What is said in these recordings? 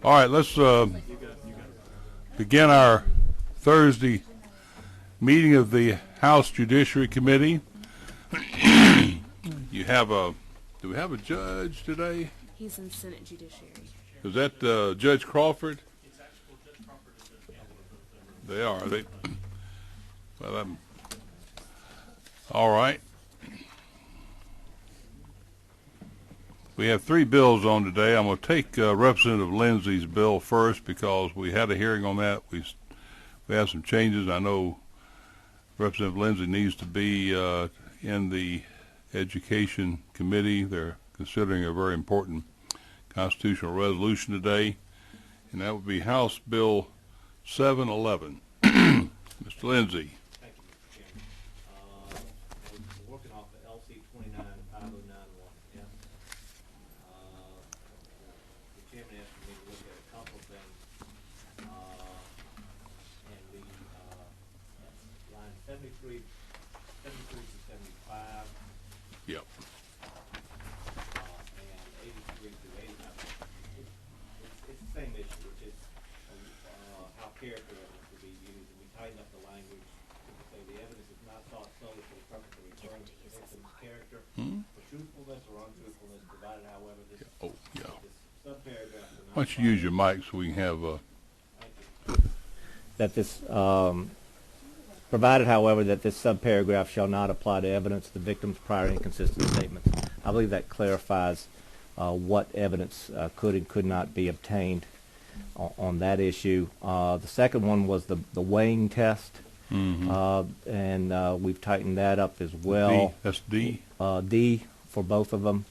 All right, let's begin our Thursday meeting of the House Judiciary Committee. You have do we have a judge today? He's in Senate Judiciary. Is that Judge Crawford? They are. Well, all right. We have three bills on today. I'm going to take Representative Lindsay's bill first because we had a hearing on that. We have some changes. I know Representative Lindsay needs to be in the Education Committee. They're considering a very important constitutional resolution today, and that would be House Bill 711. Mr. Lindsay. Thank you, Mr. Chairman. We're working off the LC 295091. Yeah. The chairman asked me to look at a couple of things, and we line 73 to 75. Yep. And 83 to 89. It's the same issue, which is how character evidence to be used, and we tighten up the language to say the evidence is not sought solely for the purpose of referring to the victim's character, for truthfulness or untruthfulness, provided, however, this subparagraph. Why don't you use your mic so we can have that this provided, however, that this subparagraph shall not apply to evidence of the victim's prior inconsistent statements. I believe that clarifies what evidence could and could not be obtained on that issue. The second one was the weighing test, and we've tightened that up as well. That's D? D for both of them,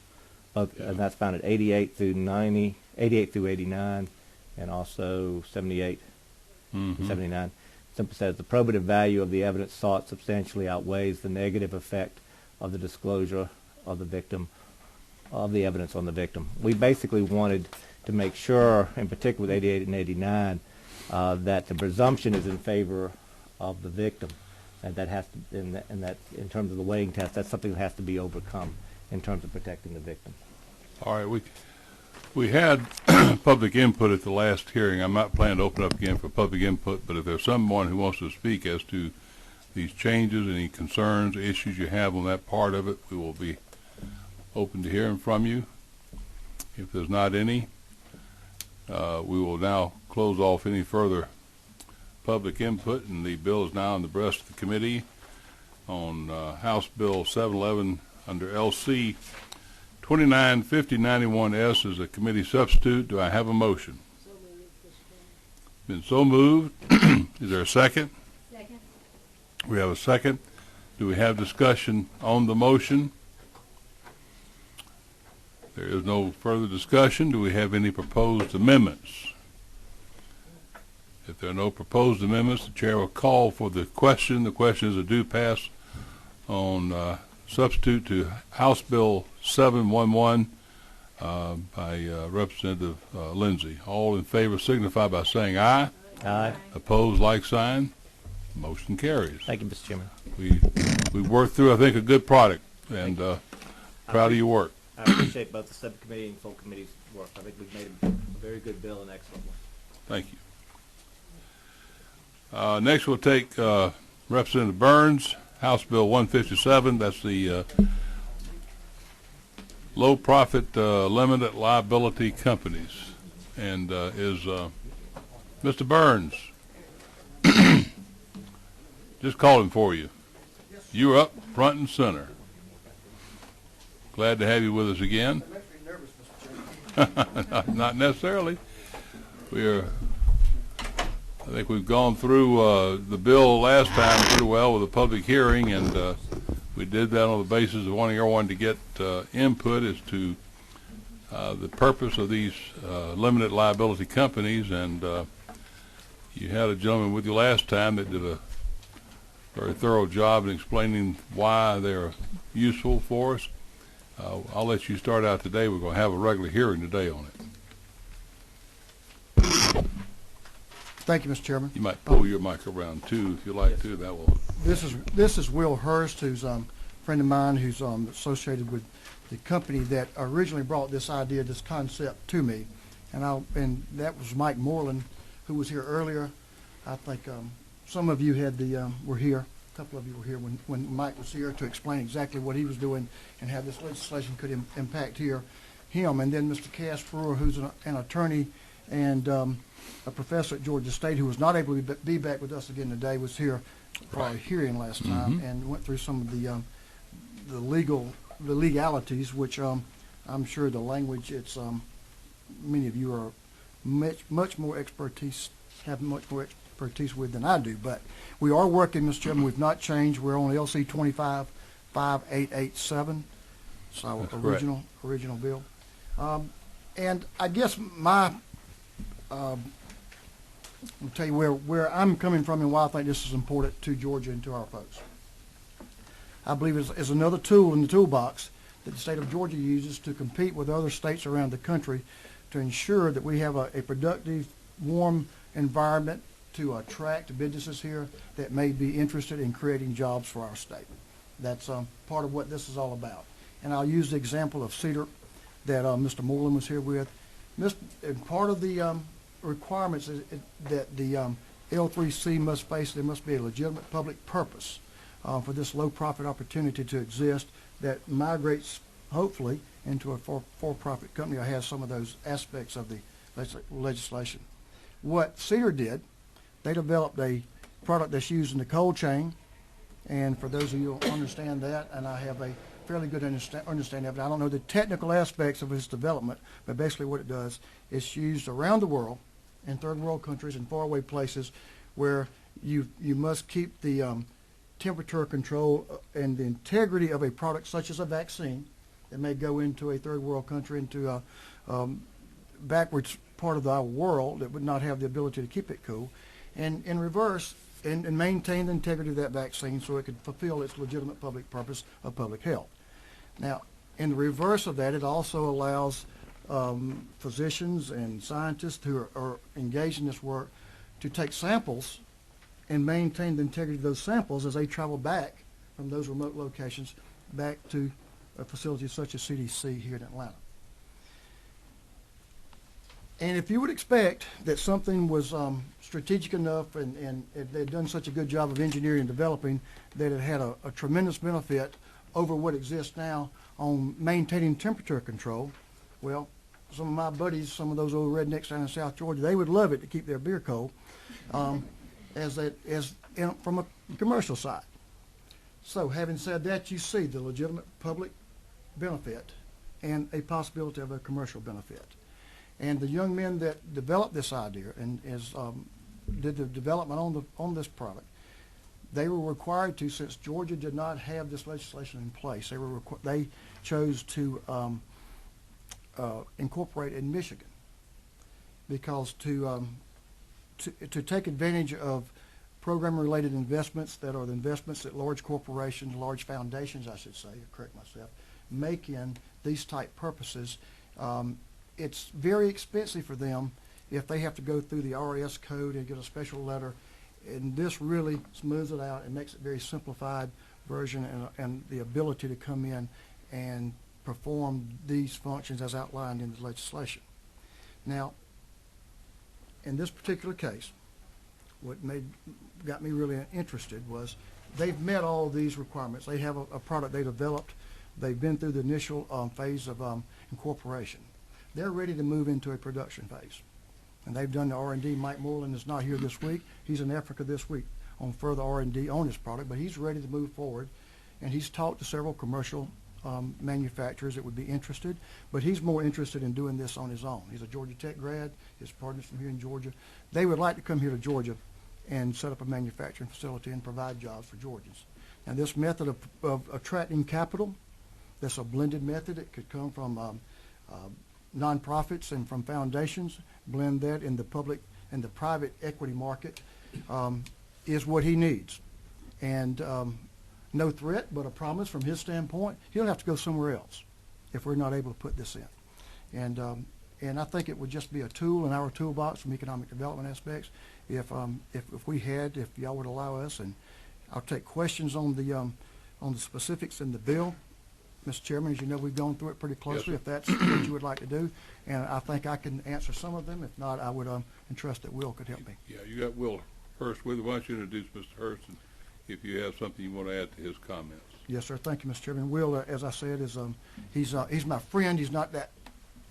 and that's found at 88 through 90, 88 through 89, and also 78 to 79. Simply says the probative value of the evidence sought substantially outweighs the negative effect of the disclosure of the victim, of the evidence on the victim. We basically wanted to make sure, in particular with 88 and 89, that the presumption is in favor of the victim, and that has to, and that in terms of the weighing test, that's something that has to be overcome in terms of protecting the victim. All right, we had public input at the last hearing. I'm not planning to open up again for public input, but if there's someone who wants to speak as to these changes, any concerns, issues you have on that part of it, we will be open to hearing from you. If there's not any, we will now close off any further public input, and the bill is now in the breast of the committee on House Bill 711 under LC 295091S as a committee substitute. Do I have a motion? So moved, Mr. Been so moved. Is there a second? Second. We have a second. Do we have discussion on the motion? There is no further discussion. Do we have any proposed amendments? If there are no proposed amendments, the chair will call for the question. The question is a due pass on substitute to House Bill 711 by Representative Lindsay. All in favor signify by saying aye. Aye. Opposed, like sign. Motion carries. Thank you, Mr. Chairman. We worked through, I think, a good product, and proud of your work. I appreciate both the subcommittee and full committee's work. I think we've made a very good bill, an excellent one. Thank you. Next, we'll take Representative Burns, House Bill 157. That's the low profit limited liability companies, and is Mr. Burns. Just calling for you. You're up front and center. Glad to have you with us again. That makes me nervous, Mr. Chairman. Not necessarily. I think we've gone through the bill last time pretty well with a public hearing, and we did that on the basis of wanting everyone to get input as to the purpose of these limited liability companies, and you had a gentleman with you last time that did a very thorough job in explaining why they're useful for us. I'll let you start out today. We're going to have a regular hearing today on it. Thank you, Mr. Chairman. You might pull your mic around too, if you like to. That will. This is Will Hurst, who's a friend of mine, who's associated with the company that originally brought this idea, this concept to me, and that was Mike Moreland, who was here earlier. I think some of you were here. A couple of you were here when Mike was here to explain exactly what he was doing and how this legislation could impact him. And then Mr. Cass Brewer, who's an attorney and a professor at Georgia State, who was not able to be back with us again today, was here for our hearing last time and went through some of the legalities, which I'm sure the language, it's many of you are much more expertise with than I do. But we are working, Mr. Chairman. We've not changed. We're on LC 255887. It's our original bill. And I guess I'll tell you where I'm coming from and why I think this is important to Georgia and to our folks. I believe it's another tool in the toolbox that the state of Georgia uses to compete with other states around the country to ensure that we have a productive, warm environment to attract businesses here that may be interested in creating jobs for our state. That's part of what this is all about. And I'll use the example of Cedar that Mr. Moreland was here with. And part of the requirements is that the L3C must face, there must be a legitimate public purpose for this low-profit opportunity to exist that migrates, hopefully, into a for-profit company or has some of those aspects of the legislation. What Cedar did, they developed a product that's used in the cold chain, and for those of you who understand that, and I have a fairly good understanding of it, I don't know the technical aspects of its development, but basically what it does, it's used around the world in third world countries and faraway places where you must keep the temperature control and the integrity of a product such as a vaccine that may go into a third world country, into a backwards part of our world that would not have the ability to keep it cool, and in reverse, and maintain the integrity of that vaccine so it could fulfill its legitimate public purpose of public health. Now, in the reverse of that, it also allows physicians and scientists who are engaged in this work to take samples and maintain the integrity of those samples as they travel back from those remote locations back to a facility such as CDC here in Atlanta. And if you would expect that something was strategic enough and they'd done such a good job of engineering and developing that it had a tremendous benefit over what exists now on maintaining temperature control, well, some of my buddies, some of those old rednecks down in South Georgia, they would love it to keep their beer cold from a commercial side. So having said that, you see the legitimate public benefit and a possibility of a commercial benefit. And the young men that developed this idea and did the development on this product, they were required to, since Georgia did not have this legislation in place, they chose to incorporate in Michigan because to take advantage of program-related investments that are the investments that large corporations, large foundations, I should say, correct myself, make in these type purposes. It's very expensive for them if they have to go through the RS code and get a special letter, and this really smooths it out and makes it very simplified version and the ability to come in and perform these functions as outlined in the legislation. Now, in this particular case, what got me really interested was they've met all these requirements. They have a product they developed. They've been through the initial phase of incorporation. They're ready to move into a production phase. And they've done the R&D. Mike Moreland is not here this week. He's in Africa this week on further R&D on his product, but he's ready to move forward. And he's talked to several commercial manufacturers that would be interested, but he's more interested in doing this on his own. He's a Georgia Tech grad. His partners from here in Georgia. They would like to come here to Georgia and set up a manufacturing facility and provide jobs for Georgians. Now, this method of attracting capital, that's a blended method. It could come from nonprofits and from foundations, blend that in the public and the private equity market is what he needs. And no threat, but a promise from his standpoint. He'll have to go somewhere else if we're not able to put this in. And I think it would just be a tool in our toolbox from economic development aspects if y'all would allow us, and I'll take questions on the specifics in the bill Mr. Chairman, as you know, we've gone through it pretty closely. sir. If that's what you would like to do, and I think I can answer some of them. If not, I would entrust that Will could help me. Yeah, you got Will Hurst with you. Why don't you introduce Mr. Hurst, and if you have something you want to add to his comments. Yes, sir. Thank you, Mr. Chairman. Will, as I said, is he's my friend. He's not that.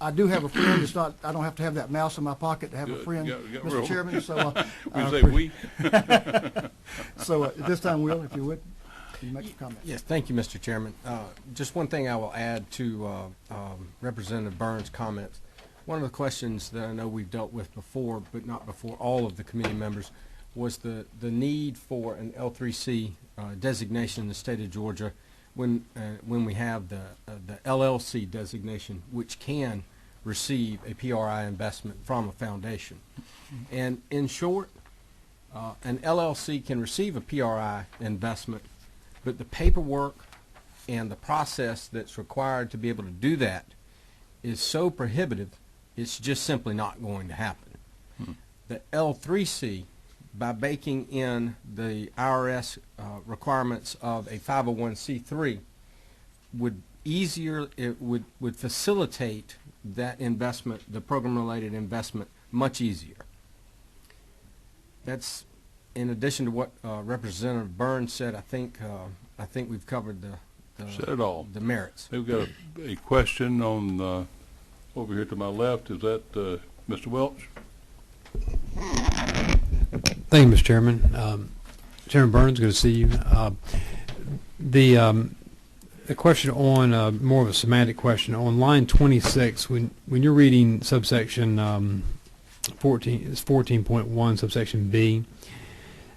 I do have a friend. It's not. I don't have to have that mouse in my pocket to have a Good. friend, You got Mr. real- Chairman. So We say we. So at this time, Will, if you would, can you make some comments? Yes, thank you, Mr. Chairman. Just one thing I will add to Representative Burns' comments. One of the questions that I know we've dealt with before, but not before all of the committee members, was the need for an L3C designation in the state of Georgia when we have the LLC designation, which can receive a PRI investment from a foundation. And in short, an LLC can receive a PRI investment, but the paperwork and the process that's required to be able to do that is so prohibitive, it's just simply not going to happen. The L3C, by baking in the IRS requirements of a 501c3, would facilitate that investment, the program-related investment, much easier. That's in addition to what Representative Burns said. I think we've covered Said it all. the merits. We've got a question on over here to my left. Is that Mr. Welch? Thank you, Mr. Chairman. Chairman Burns, good to see you. The question on more of a semantic question on line 26. When you're reading subsection 14.1 subsection B,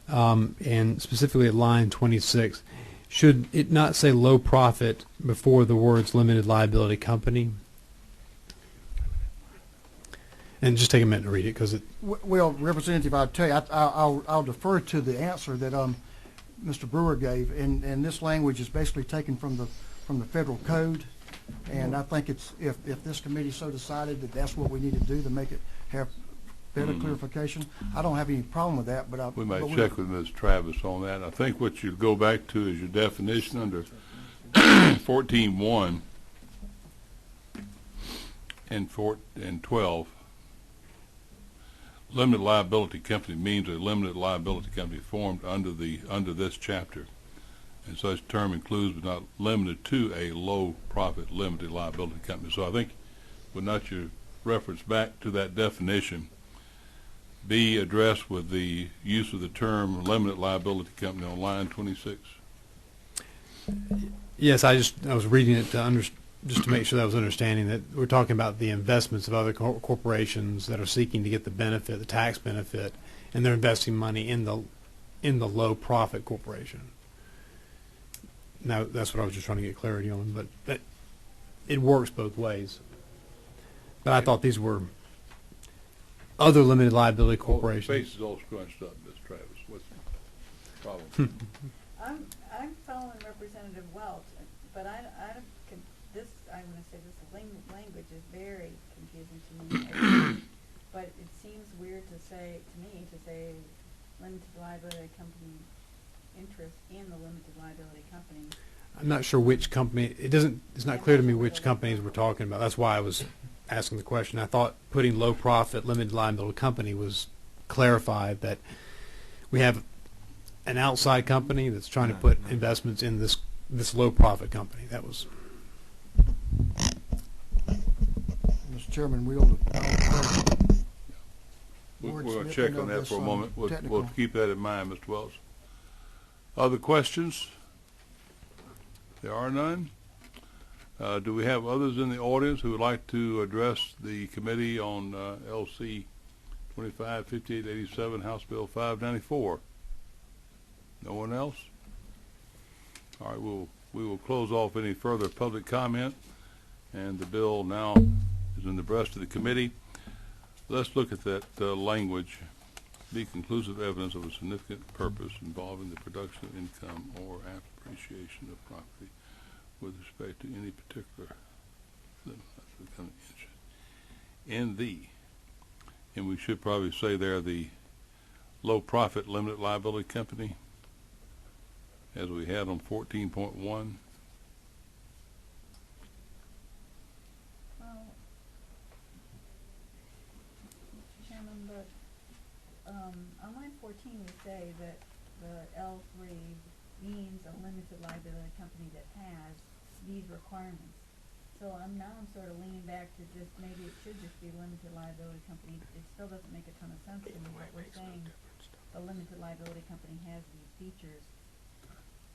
and specifically at line 26, should it not say low profit before the words limited liability company? And just take a minute to read it because it. Well, Representative, I'll tell you, I'll defer to the answer that Mr. Brewer gave, and this language is basically taken from the federal code, and I think it's if this committee so decided that that's what we need to do to make it have better clarification, I don't have any problem with that. But We might check with Ms. Travis on that. I think what you'd go back to is your definition under 14.1 and 12. Limited liability company means a limited liability company formed under this chapter, and such term includes but not limited to a low profit limited liability company. So I think, would not your reference back to that definition be addressed with the use of the term limited liability company on line 26? Yes, I was reading it just to make sure that I was understanding that we're talking about the investments of other corporations that are seeking to get the benefit, the tax benefit, and they're investing money in the low profit corporation. Now that's what I was just trying to get clarity on, but it works both ways. But I thought these were other limited liability corporations. Well, the face is all scrunched up, Ms. Travis. What's the problem? I'm following Representative Welch, but I'm going to say this language is very confusing to me. But it seems weird to say limited liability company interest in the limited liability company. I'm not sure which company. It's not clear to me which companies we're talking about. That's why I was asking the question. I thought putting low profit limited liability company was clarified that we have an outside company that's trying to put investments in this low profit company. That was. Mr. Chairman, we'll We're going to check on that for a moment. We'll keep that in mind, Mr. Wells. Other questions? There are none. Do we have others in the audience who would like to address the committee on LC 255887, House Bill 594? No one else? All right, we will close off any further public comment, and the bill now is in the breast of the committee. Let's look at that language. Be conclusive evidence of a significant purpose involving the production of income or appreciation of property with respect to any particular and we should probably say there the low profit limited liability company, as we had on 14.1. on line 14, we say that the L3 means a limited liability company that has these requirements. So I'm sort of leaning back to just maybe it should just be limited liability company. It still doesn't make a ton of sense to me what we're saying. The limited liability company has these features.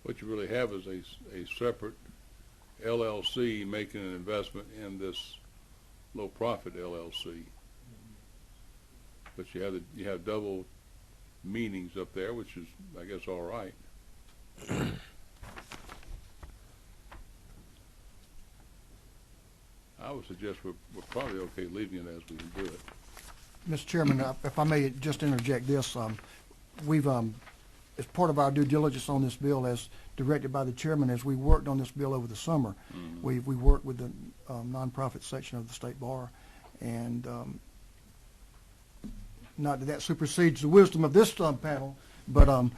What you really have is a separate LLC making an investment in this low-profit LLC. But you have double meanings up there, which is, I guess, all right. I would suggest we're probably okay leaving it as we can do it. Mr. Chairman, if I may just interject this, we've, as part of our due diligence on this bill, as directed by the chairman, as we worked on this bill over the summer, we worked with the nonprofit section of the state bar, and not that supersedes the wisdom of this panel, but the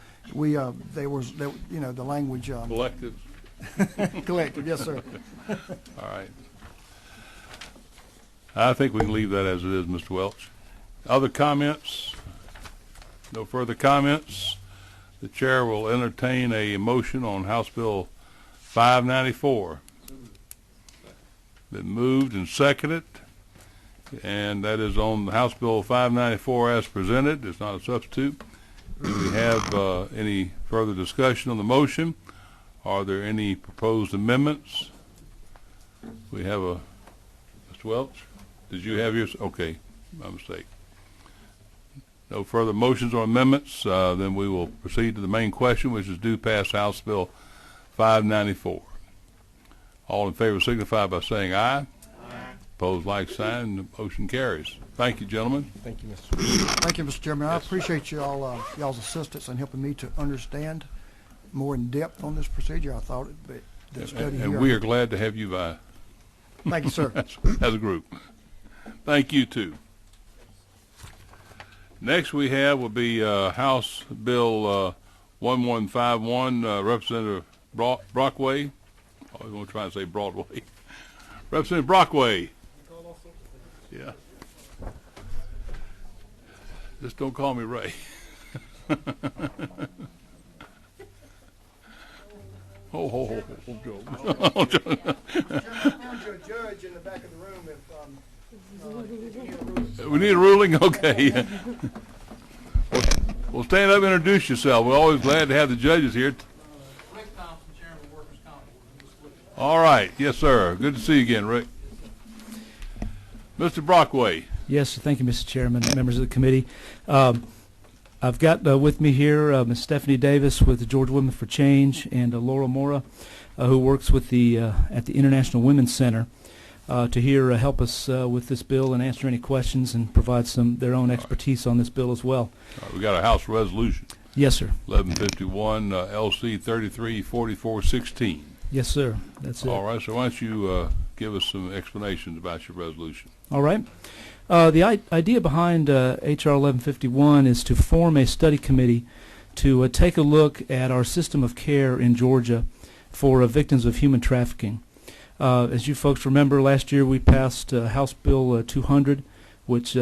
language Collective. collective, yes, sir. All right. I think we can leave that as it is, Mr. Welch. Other comments? No further comments. The chair will entertain a motion on House Bill 594. Been moved and seconded, and that is on House Bill 594 as presented. It's not a substitute. Do we have any further discussion on the motion? Are there any proposed amendments? We have a, Mr. Welch, did you have yours? Okay, my mistake. No further motions or amendments, then we will proceed to the main question, which is due pass House Bill 594. All in favor signify by saying aye. Aye. Opposed, like sign. The motion carries. Thank you, gentlemen. Thank you, Mr. Speaker. Thank you, Mr. Chairman. I appreciate y'all's assistance in helping me to understand more in depth on this procedure. I thought the study here. And we are glad to have you by. Thank you, sir. As a group. Thank you, too. Next we have will be House Bill 1151, Representative Brockway. I was going to try and say Broadway. Representative Brockway. Yeah. Just don't call me Ray. Oh, Joe. I found you a judge in the back of the room if We need a ruling? Okay. Well, stand up and introduce yourself. We're always glad to have the judges here. Rick Thompson, Chairman of Workers' Comp. All right. Yes, sir. Good to see you again, Rick. Mr. Brockway. Yes, thank you, Mr. Chairman, members of the committee. I've got with me here Ms. Stephanie Davis with the Georgia Women for Change and Laura Mora, who works with the at the International Women's Center to help us with this bill and answer any questions and provide their own expertise on this bill as well. We got a House resolution. Yes, sir. 1151 LC 334416. Yes, sir. That's it. All right. So why don't you give us some explanations about your resolution? All right. The idea behind H.R. 1151 is to form a study committee to take a look at our system of care in Georgia for victims of human trafficking. As you folks remember, last year we passed House Bill 200, which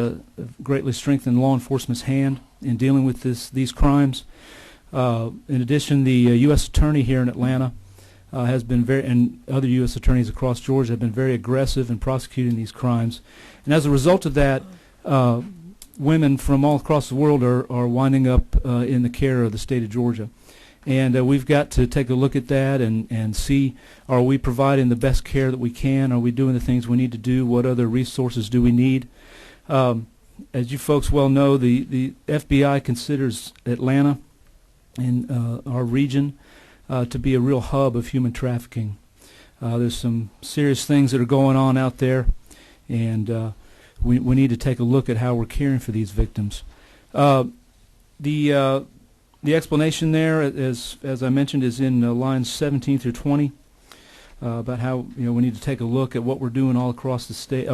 greatly strengthened law enforcement's hand in dealing with these crimes. In addition, the U.S. Attorney here in Atlanta has been and other U.S. attorneys across Georgia have been very aggressive in prosecuting these crimes. And as a result of that, women from all across the world are winding up in the care of the state of Georgia. And we've got to take a look at that and see, are we providing the best care that we can? Are we doing the things we need to do? What other resources do we need? As you folks well know, the FBI considers Atlanta and our region to be a real hub of human trafficking. There's some serious things that are going on out there, and we need to take a look at how we're caring for these victims. The explanation there, as I mentioned, is in lines 17 through 20, about how we need to take a look at what we're doing all across the state,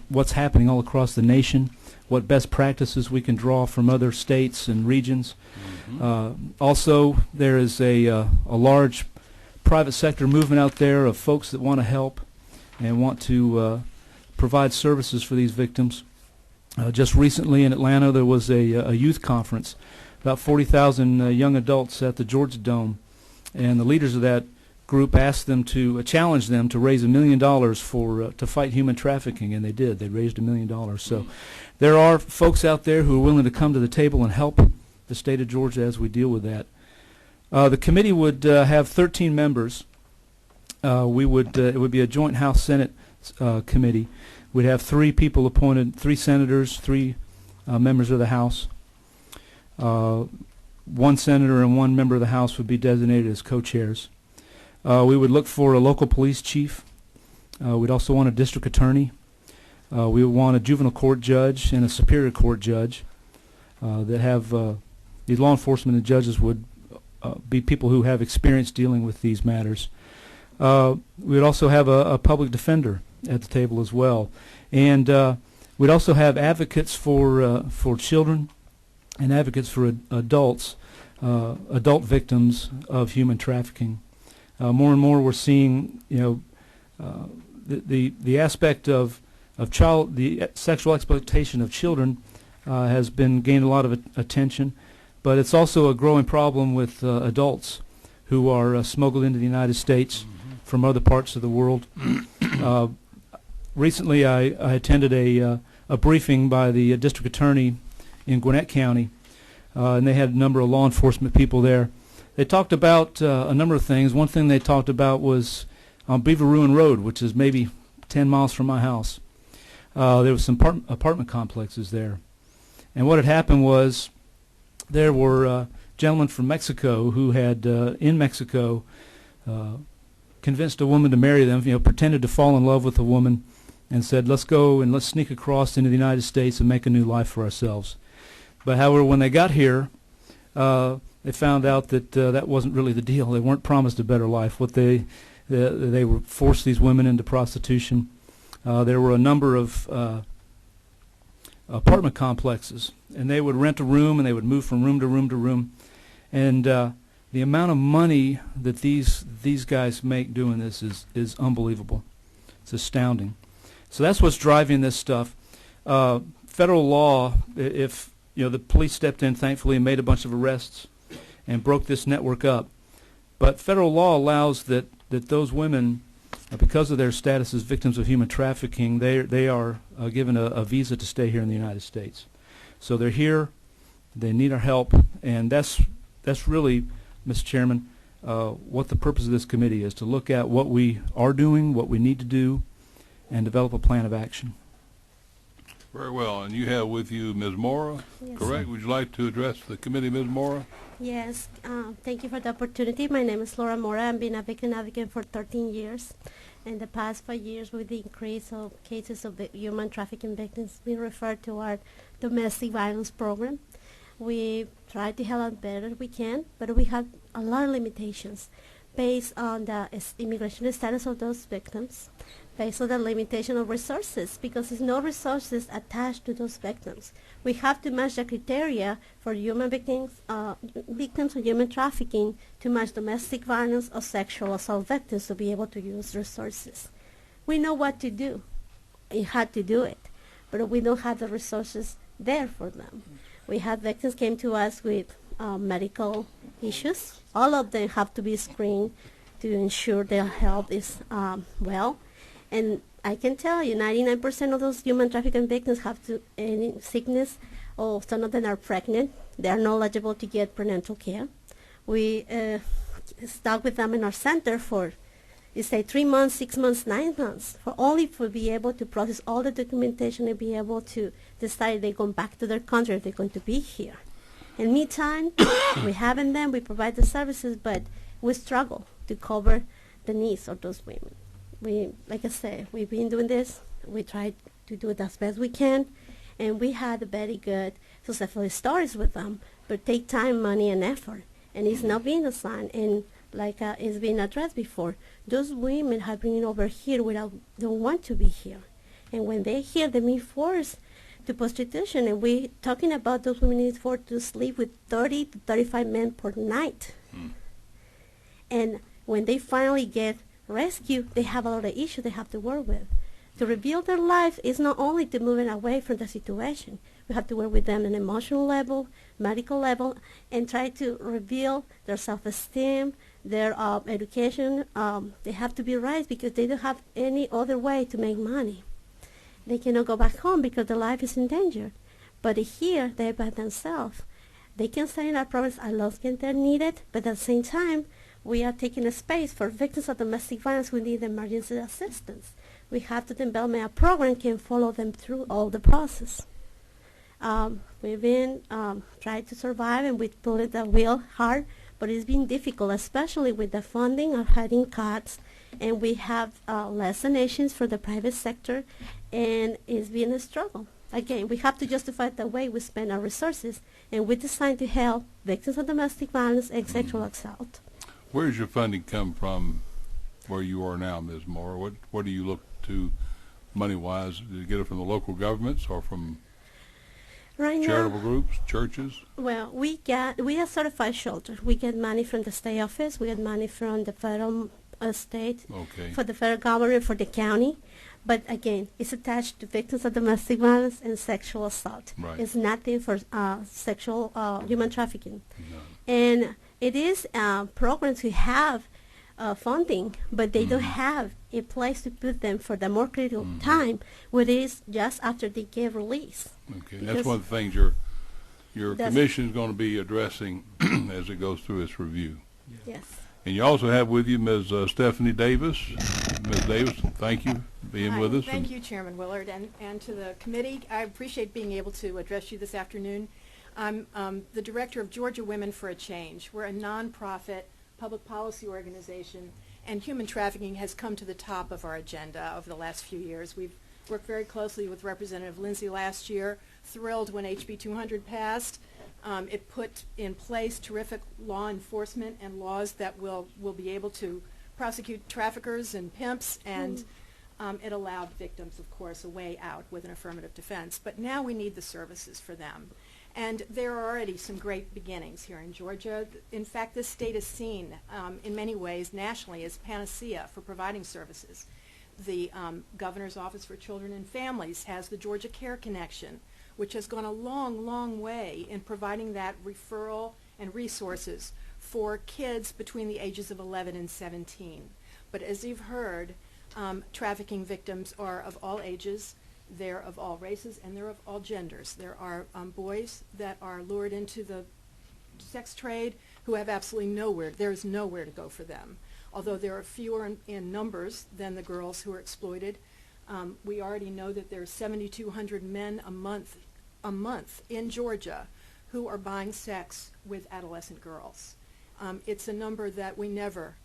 what's happening all across the nation, what best practices we can draw from other states and regions. Also, there is a large private sector movement out there of folks that want to help and want to provide services for these victims. Just recently in Atlanta, there was a youth conference, about 40,000 young adults at the Georgia Dome, and the leaders of that group asked them to challenge them to raise $1 million to fight human trafficking, and they did. They raised $1 million. So there are folks out there who are willing to come to the table and help the state of Georgia as we deal with that. The committee would have 13 members. It would be a joint House-Senate committee. We'd have 3 people appointed, 3 senators, 3 members of the House. 1 senator and 1 member of the House would be designated as co-chairs. We would look for a local police chief. We'd also want a district attorney. We would want a juvenile court judge and a superior court judge that have these law enforcement and judges would be people who have experience dealing with these matters. We would also have a public defender at the table as well, and we'd also have advocates for children and advocates for adults, adult victims of human trafficking. More and more, we're seeing, the aspect of the sexual exploitation of children has been gained a lot of attention, but it's also a growing problem with adults who are smuggled into the United States from other parts of the world. Recently, I attended a briefing by the district attorney in Gwinnett County, and they had a number of law enforcement people there. They talked about a number of things. One thing they talked about was on Beaver Ruin Road, which is maybe 10 miles from my house. There was some apartment complexes there. And what had happened was there were gentlemen from Mexico who had, in Mexico, convinced a woman to marry them, pretended to fall in love with a woman and said, let's go and let's sneak across into the United States and make a new life for ourselves. But however, when they got here, they found out that that wasn't really the deal. They weren't promised a better life. They were forced these women into prostitution. There were a number of apartment complexes, and they would rent a room, and they would move from room to room to room. And the amount of money that these guys make doing this is unbelievable. It's astounding. So that's what's driving this stuff. Federal law, if the police stepped in, thankfully, and made a bunch of arrests and broke this network up. But federal law allows that those women, because of their status as victims of human trafficking, they are given a visa to stay here in the United States. So they're here, they need our help, and that's really, Mr. Chairman, what the purpose of this committee is, to look at what we are doing, what we need to do, and develop a plan of action. Very well. And you have with you Ms. Mora, Yes, correct? sir. Would you like to address the committee, Ms. Mora? Yes, thank you for the opportunity. My name is Laura Mora. I've been a victim advocate for 13 years. In the past 5 years, with the increase of cases of human trafficking victims, we refer to our domestic violence program. We try to help as better as we can, but we have a lot of limitations based on the immigration status of those victims, based on the limitation of resources, because there's no resources attached to those victims. We have to match the criteria for human victims of human trafficking to match domestic violence or sexual assault victims to be able to use resources. We know what to do. We had to do it, but we don't have the resources there for them. We had victims came to us with medical issues. All of them have to be screened to ensure their health is well. And I can tell you, 99% of those human trafficking victims have any sickness, or some of them are pregnant. They are not eligible to get prenatal care. We stuck with them in our center for, 3 months, 6 months, 9 months, for only to be able to process all the documentation and be able to decide they're going back to their country, if they're going to be here. In the meantime, we having them, we provide the services, but we struggle to cover the needs of those women. Like I said, we've been doing this. We try to do it as best we can, and we had very good successful stories with them, but take time, money, and effort, and it's not being assigned. And like it's been addressed before, those women have been over here don't want to be here, and when they're here, they're being forced to prostitution, and we're talking about those women need forced to sleep with 30 to 35 men per night. And when they finally get rescued, they have a lot of issues they have to work with. To rebuild their life is not only to moving away from the situation. We have to work with them on an emotional level, medical level, and try to rebuild their self-esteem, their education. They have to be raised because they don't have any other way to make money. They cannot go back home because their life is in danger. But here, they're by themselves. They can stay in our programs as long as they're needed, but at the same time, we are taking a space for victims of domestic violence who need emergency assistance. We have to develop a program can follow them through all the process. We've been trying to survive, and we've pulled the wheel hard, but it's been difficult, especially with the funding of having cuts, and we have less donations for the private sector, and it's been a struggle. Again, we have to justify the way we spend our resources, and we designed to help victims of domestic violence and sexual assault. Where does your funding come from where you are now, Ms. Moore? What do you look to money-wise? Do you get it from the local governments or from charitable groups, churches? Well, we are certified shelter. We get money from the state office. We get money from the federal state, for the federal government, for the county. But again, it's attached to victims of domestic violence and sexual assault. Right. It's nothing for sexual human trafficking. No. And it is programs who have funding, but they don't have a place to put them for the more critical time, which is just after they get released. Okay, that's one of the things your commission is going to be addressing as it goes through its review. Yes. And you also have with you Ms. Stephanie Davis. Ms. Davis, thank you for being with us. Thank you, Chairman Willard, and to the committee. I appreciate being able to address you this afternoon. I'm the director of Georgia Women for a Change. We're a nonprofit public policy organization, and human trafficking has come to the top of our agenda over the last few years. We've worked very closely with Representative Lindsay last year, thrilled when HB 200 passed. It put in place terrific law enforcement and laws that will be able to prosecute traffickers and pimps, and it allowed victims, of course, a way out with an affirmative defense. But now we need the services for them. And there are already some great beginnings here in Georgia. In fact, this state is seen in many ways nationally as panacea for providing services. The Governor's Office for Children and Families has the Georgia Care Connection, which has gone a long, long way in providing that referral and resources for kids between the ages of 11 and 17. But as you've heard, trafficking victims are of all ages, they're of all races, and they're of all genders. There are boys that are lured into the sex trade who have absolutely there's nowhere to go for them. Although there are fewer in numbers than the girls who are exploited, we already know that there's 7,200 men a month in Georgia who are buying sex with adolescent girls. It's a number that we never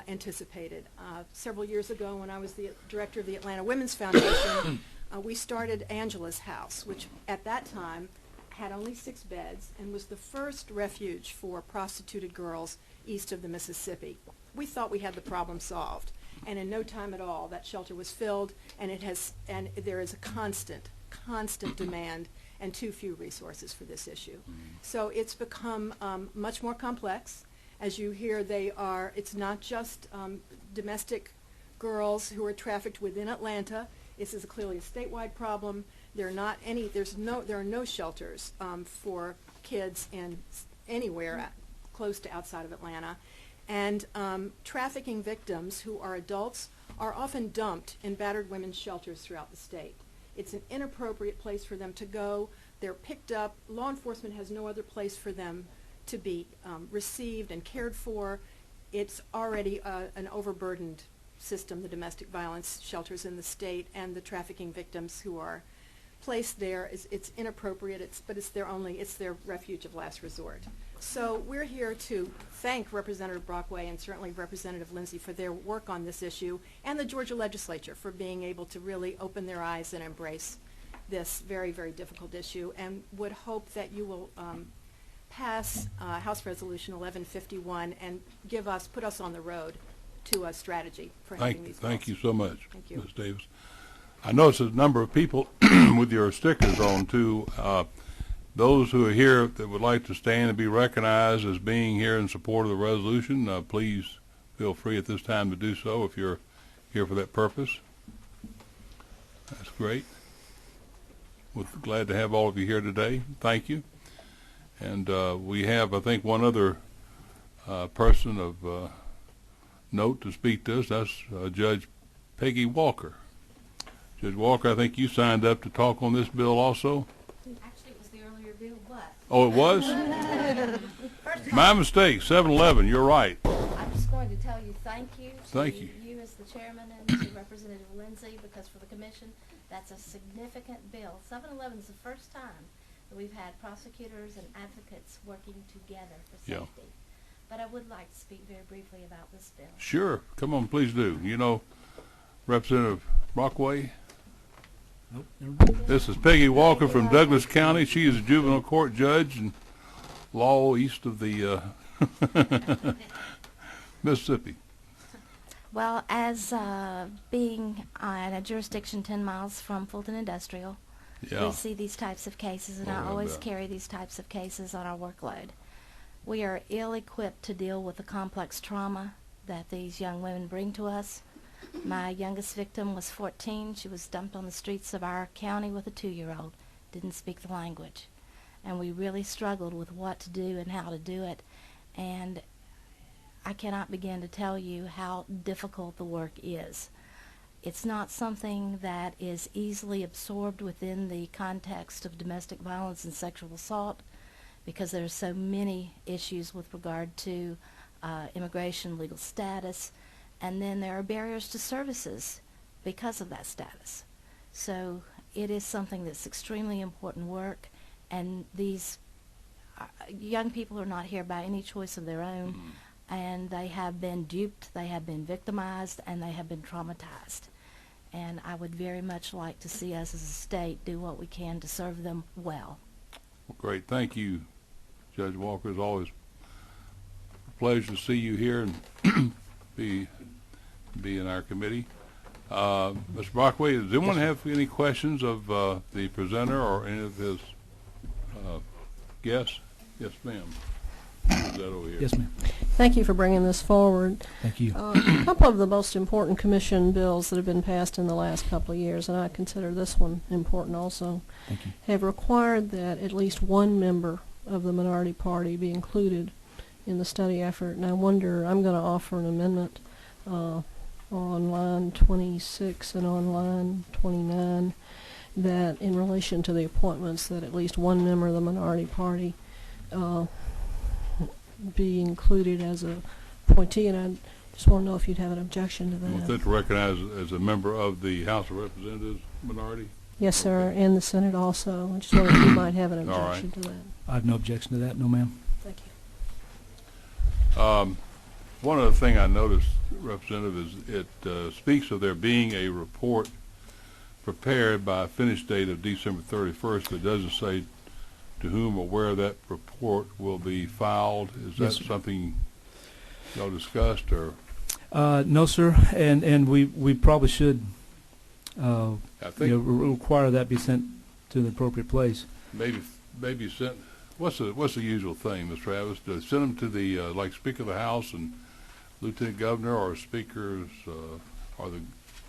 anticipated. Several years ago, when I was the director of the Atlanta Women's Foundation, we started Angela's House, which at that time had only 6 beds and was the first refuge for prostituted girls east of the Mississippi. We thought we had the problem solved, and in no time at all that shelter was filled, and there is a constant demand and too few resources for this issue. So it's become much more complex. As you hear, it's not just domestic girls who are trafficked within Atlanta. This is clearly a statewide problem. There are no shelters for kids anywhere close to outside of Atlanta. And trafficking victims who are adults are often dumped in battered women's shelters throughout the state. It's an inappropriate place for them to go. They're picked up. Law enforcement has no other place for them to be received and cared for. It's already an overburdened system, the domestic violence shelters in the state, and the trafficking victims who are placed there. It's inappropriate, but it's their refuge of last resort. So we're here to thank Representative Brockway and certainly Representative Lindsay for their work on this issue, and the Georgia legislature for being able to really open their eyes and embrace this very, very difficult issue, and would hope that you will pass House Resolution 1151 and put us on the road to a strategy for having these calls. Thank you so much, Thank you. Ms. Davis. I notice there's a number of people with your stickers on too. Those who are here that would like to stand and be recognized as being here in support of the resolution, please feel free at this time to do so if you're here for that purpose. That's great. We're glad to have all of you here today. Thank you. And we have, I think, one other person of note to speak to us. That's Judge Peggy Walker. Judge Walker, I think you signed up to talk on this bill also? Actually, it was the earlier bill, but... Oh, it was? My mistake, 7-Eleven, you're right. I'm just going to tell you thank you to you as the chairman and to Representative Lindsay, because for the commission, that's a significant bill. 7-Eleven is the first time that we've had prosecutors and advocates working together for safety. But I would like to speak very briefly about this bill. Sure. Come on, please do. You know Representative Brockway? Nope, never mind. This is Peggy Walker from Douglas County. She is a juvenile court judge in law east of the Mississippi. Well, as being in a jurisdiction 10 miles from Fulton Industrial, we see these types of cases, and I always carry these types of cases on our workload. We are ill-equipped to deal with the complex trauma that these young women bring to us. My youngest victim was 14. She was dumped on the streets of our county with a 2-year-old. Didn't speak the language. And we really struggled with what to do and how to do it. And I cannot begin to tell you how difficult the work is. It's not something that is easily absorbed within the context of domestic violence and sexual assault, because there are so many issues with regard to immigration, legal status, and then there are barriers to services because of that status. So it is something that's extremely important work, and these young people are not here by any choice of their own, and they have been duped, they have been victimized, and they have been traumatized. And I would very much like to see us as a state do what we can to serve them well. Well, great. Thank you, Judge Walker. It's always a pleasure to see you here and be in our committee. Mr. Brockway, does anyone have any questions of the presenter or any of his guests? Yes, ma'am. Is that over here? Yes, ma'am. Thank you for bringing this forward. Thank you. A couple of the most important commission bills that have been passed in the last couple of years, and I consider this one important also, Thank you. have required that at least one member of the minority party be included in the study effort. And I wonder, I'm going to offer an amendment on line 26 and on line 29 that in relation to the appointments that at least one member of the minority party be included as a appointee, and I just want to know if you'd have an objection to that. Want that to recognize as a member of the House of Representatives minority? Yes, sir, and the Senate also. I just wonder if you might have an objection to that. I have no objection to that. No, ma'am. Thank you. One other thing I noticed, Representative, is it speaks of there being a report prepared by a finish date of December 31st, but doesn't say to whom or where that report will be filed. Is that something y'all discussed, or? No, sir, and we probably should I think require that be sent to the appropriate place. Maybe sent. What's the usual thing, Ms. Travis? To send them to the like Speaker of the House and Lieutenant Governor, or speakers, or the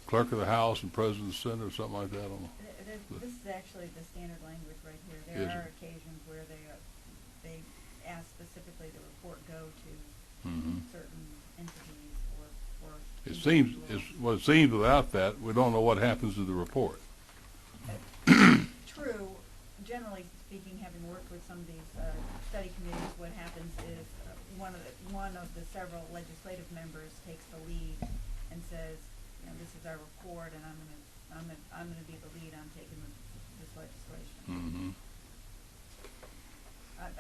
Clerk of the House and President of the Senate, or something like that? I don't know. This is actually the standard language right here. There are occasions where they ask specifically the report go to certain entities or It seems it seems without that we don't know what happens to the report. True. Generally speaking, having worked with some of these study committees, what happens is one of the several legislative members takes the lead and says, you know, this is our report, and I'm gonna be the lead on taking this legislation.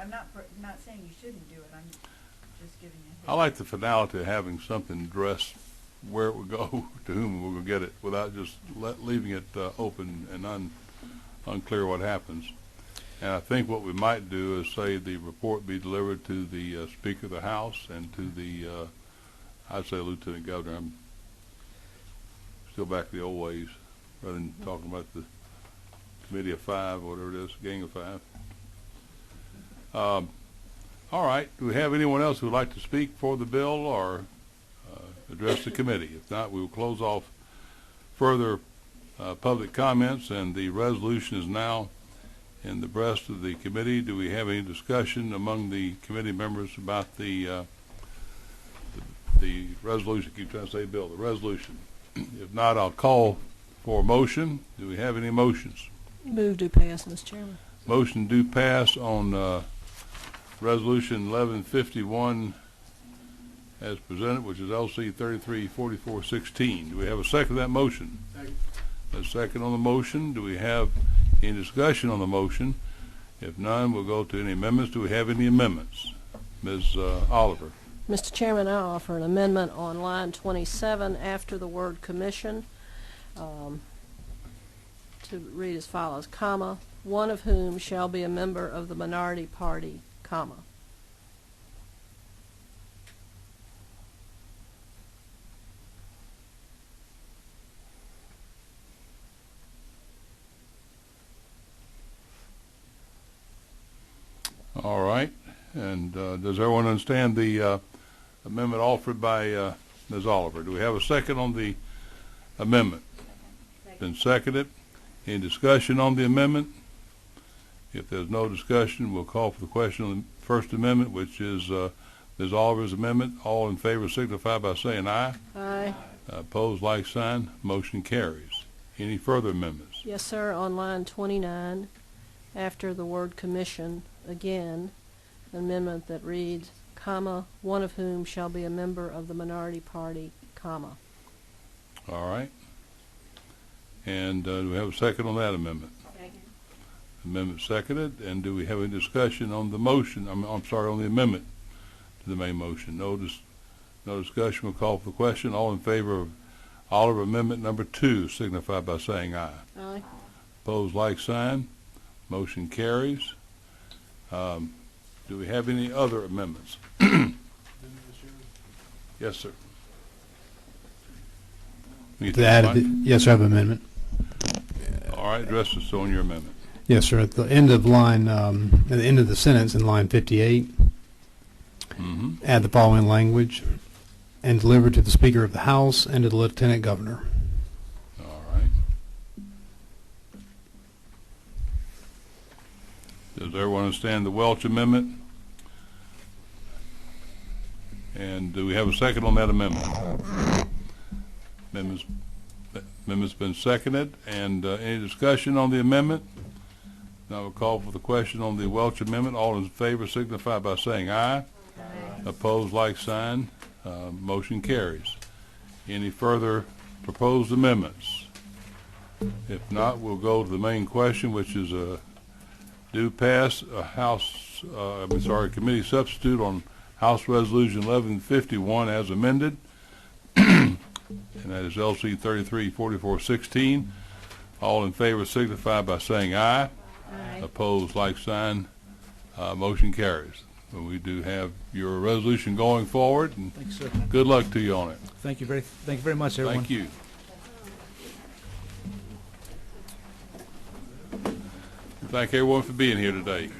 I'm not saying you shouldn't do it. I'm just giving you. I like the finality of having something addressed where it would go, to whom we're going to get it, without just leaving it open and unclear what happens. And I think what we might do is say the report be delivered to the Speaker of the House and to the, I'd say Lieutenant Governor. I'm still back to the old ways, rather than talking about the Committee of Five, or whatever it is, Gang of Five. All right. Do we have anyone else who would like to speak for the bill or address the committee? If not, we will close off further public comments, and the resolution is now in the breast of the committee. Do we have any discussion among the committee members about the resolution? I keep trying to say bill, the resolution. If not, I'll call for a motion. Do we have any motions? Move to pass, Mr. Chairman. Motion do pass on resolution 1151 as presented, which is LC 334416. Do we have a second to that motion? Second. A second on the motion. Do we have any discussion on the motion? If none, we'll go to any amendments. Do we have any amendments? Ms. Oliver. Mr. Chairman, I offer an amendment on line 27 after the word commission to read as follows, comma, one of whom shall be a member of the minority party, comma. All right. And does everyone understand the amendment offered by Ms. Oliver? Do we have a second on the amendment? Been seconded. Any discussion on the amendment? If there's no discussion, we'll call for the question on the First Amendment, which is Ms. Oliver's amendment. All in favor signify by saying aye. Aye. Opposed, like sign. Motion carries. Any further amendments? Yes, sir. On line 29, after the word commission, again, an amendment that reads, comma, one of whom shall be a member of the minority party, comma. All right. And do we have a second on that amendment? Second. Amendment seconded. And do we have any discussion on the motion? I'm sorry, on the amendment to the main motion? No discussion. We'll call for the question. All in favor of Oliver Amendment number 2 signify by saying aye. Aye. Opposed, like sign. Motion carries. Do we have any other amendments? Yes, sir. Yes, sir, I have an amendment. All right, address us on your amendment. Yes, sir. At the end of line, at the end of the sentence in line 58, add the following language: and delivered to the Speaker of the House and to the Lieutenant Governor. All right. Does everyone understand the Welch amendment? And do we have a second on that amendment? Amendment's been seconded. And any discussion on the amendment? Now we'll call for the question on the Welch amendment. All in favor signify by saying aye. Aye. Opposed, like sign. Motion carries. Any further proposed amendments? If not, we'll go to the main question, which is a do pass a committee substitute on House Resolution 1151 as amended, and that is LC 334416. All in favor signify by saying aye. Aye. Opposed, like sign. Motion carries. We do have your resolution going forward, and Thanks, sir. good luck to you on it. Thank you very much, everyone. Thank you. Thank everyone for being here today.